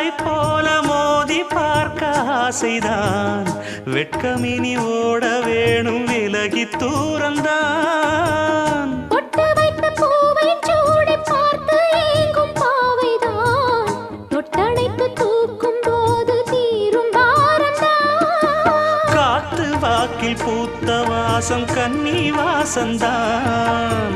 பார்வை போல மோதி பார்க்க ஆசைதான் வெட்கமினி ஓட வேணும் விலகி தூரந்தான் பொட்டு வைத்த பூவை சூடி பார்த்து ஏங்கும் பாவைதான் தொட்டணைத்து தூக்கும் போது தீரும் பாரந்தான் காத்து வாக்கில் பூத்த வாசம் கன்னி வாசந்தான்